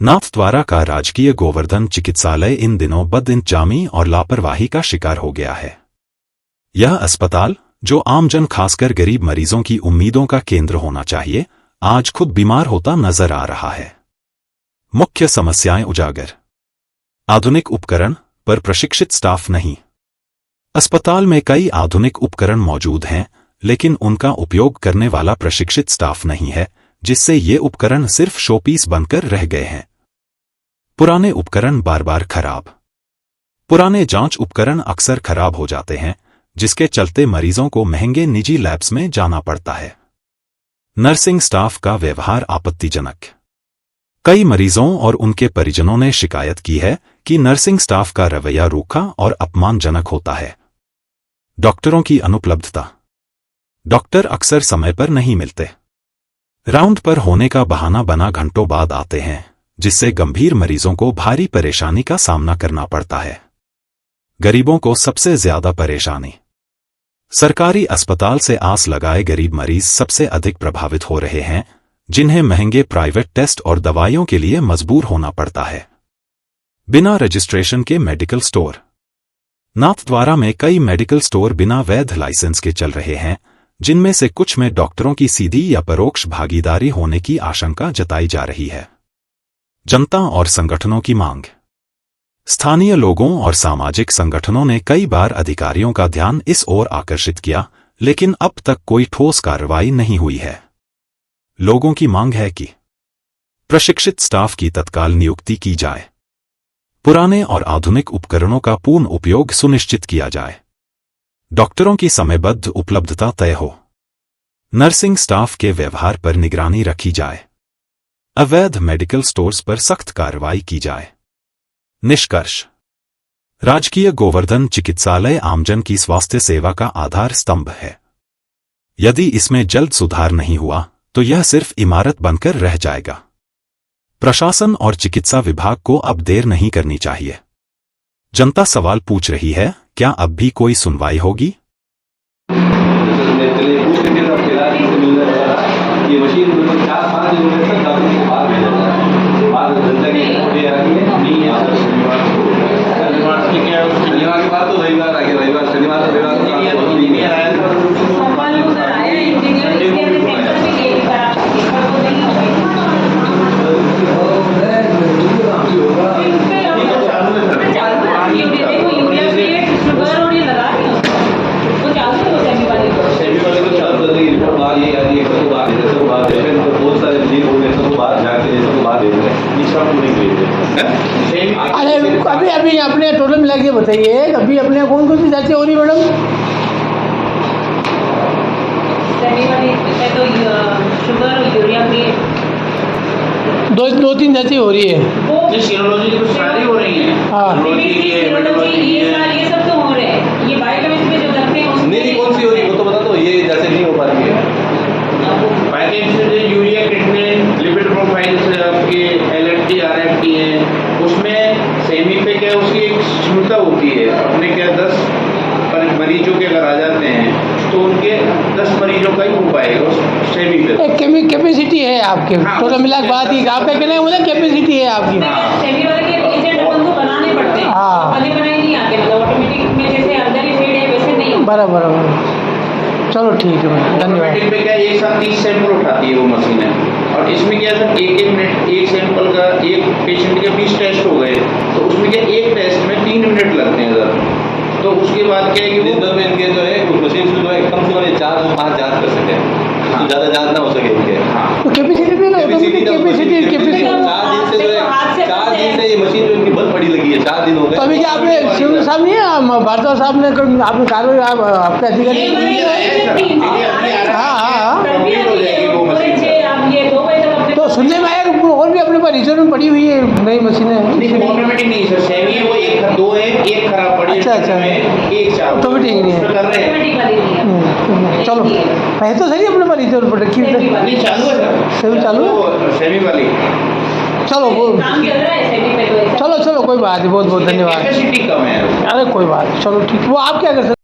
नाथद्वारा का राजकीय गोवर्धन चिकित्सालय इन दिनों बदइंतजामी और लापरवाही का शिकार हो गया है। यह अस्पताल, जो आमजन खासकर गरीब मरीजों की उम्मीदों का केंद्र होना चाहिए, आज खुद बीमार होता नजर आ रहा है। मुख्य समस्याएं उजागर। आधुनिक उपकरण पर प्रशिक्षित स्टाफ नहीं। अस्पताल में कई आधुनिक उपकरण मौजूद हैं, लेकिन उनका उपयोग करने वाला प्रशिक्षित स्टाफ नहीं है, जिससे ये उपकरण सिर्फ शोपीस बनकर रह गए हैं। पुराने उपकरण बार बार खराब। पुराने जांच उपकरण अक्सर खराब हो जाते हैं, जिसके चलते मरीजों को महंगे निजी लैब्स में जाना पड़ता है। नर्सिंग स्टाफ का व्यवहार आपत्तिजनक। कई मरीजों और उनके परिजनों ने शिकायत की है कि नर्सिंग स्टाफ का रवैया रूखा और अपमानजनक होता है। डॉक्टरों की अनुपलब्धता। डॉक्टर अक्सर समय पर नहीं मिलते। राउंड पर होने का बहाना बना घंटों बाद आते हैं, जिससे गंभीर मरीजों को भारी परेशानी का सामना करना पड़ता है। गरीबों को सबसे ज्यादा परेशानी। सरकारी अस्पताल से आस लगाए गरीब मरीज सबसे अधिक प्रभावित हो रहे हैं, जिन्हें महंगे प्राइवेट टेस्ट और दवाइयों के लिए मजबूर होना पड़ता है। बिना रजिस्ट्रेशन के मेडिकल स्टोर। नाथद्वारा में कई मेडिकल स्टोर बिना वैध लाइसेंस के चल रहे हैं, जिनमें से कुछ में डॉक्टरों की सीधी या परोक्ष भागीदारी होने की आशंका जताई जा रही है। जनता और संगठनों की मांग। स्थानीय लोगों और सामाजिक संगठनों ने कई बार अधिकारियों का ध्यान इस ओर आकर्षित किया, लेकिन अब तक कोई ठोस कार्रवाई नहीं हुई है। लोगों की मांग है कि प्रशिक्षित स्टाफ की तत्काल नियुक्ति की जाए। पुराने और आधुनिक उपकरणों का पूर्ण उपयोग सुनिश्चित किया जाए। डॉक्टरों की समयबद्ध उपलब्धता तय हो। नर्सिंग स्टाफ के व्यवहार पर निगरानी रखी जाए। अवैध मेडिकल स्टोर्स पर सख्त कार्रवाई की जाए। निष्कर्ष। राजकीय गोवर्धन चिकित्सालय आमजन की स्वास्थ्य सेवा का आधार स्तंभ है। यदि इसमें जल्द सुधार नहीं हुआ तो यह सिर्फ इमारत बनकर रह जाएगा। प्रशासन और चिकित्सा विभाग को अब देर नहीं करनी चाहिए। जनता सवाल पूछ रही है, क्या अब भी कोई सुनवाई होगी? अरे अभी अभी अपने टोटल मिला के बताइए, अभी अपने कौन कौन सी जांचें हो रही मैडम? दो तीन जांचें हो रही है। सीरोलॉजी की तो सारी हो रही हैं। हाँ, ये सब तो हो रहे हैं। ये बायोकेमिस्ट्री जो करते हैं उसमें नहीं कौन सी हो रही है वो तो बता दो, ये जैसे नहीं हो पा रही है। Biochemistry urea creatinine lipid profile से आपके एलएफटी आरएफटी हैं, उसमें सेमी पे क्या उसकी एक क्षमता होती है। अपने क्या 10 मरीजों के अगर आ जाते हैं तो उनके 10 मरीजों का ही हो पाएगा उस सेमी पे। एक कैपेसिटी है आपके। हाँ, टोटल मिला के बात ही आपका कहना है, मतलब कैपेसिटी है आपकी। सेमी वाले के एजेंट अपन को बनाने पड़ते हैं। हाँ। बने बनाए नहीं आते, मतलब ऑटोमेटिक में जैसे अंदर ही फीड है वैसे नहीं होता। बराबर। चलो ठीक है मैडम, धन्यवाद। ऑटोमेटिक में क्या एक साथ 30 सैंपल उठाती है वो मशीन है, और इसमें क्या है एक मिनट एक सैंपल का एक पेशेंट के 20 टेस्ट हो गए तो उसमें क्या एक टेस्ट में 3 मिनट लगते हैं सर। तो उसके बाद क्या है कि दिन भर में इनके जो है उस मशीन से जो है कम से कम 4 से 5 जांच कर सके, तो ज़्यादा जांच ना हो सके इनके। तो कैपेसिटी भी ना, कैपेसिटी 4 दिन से जो है 4 दिन से ये मशीन जो इनकी बंद पड़ी लगी है, 4 दिन हो गए। तो अभी क्या आपने शिव साहब नहीं है, भारद्वाज साहब ने आपने कार्रवाई आपके अधिकारी? तो सुनने में आया और भी अपने पास रिजर्व में पड़ी हुई है नई मशीनें। ऑटोमेटिक नहीं सर, सेमी वो एक 2 है, एक खराब पड़ी अच्छा एक चार तो भी ठीक नहीं है। चलो है तो सही अपने पास रिजर्व पर रखी नहीं चालू है सर, सेमी चालू है, सेमी वाली। चलो चलो कोई बात नहीं, बहुत बहुत धन्यवाद। कैपेसिटी कम है। अरे कोई बात, चलो ठीक। वो आप क्या कर सकते?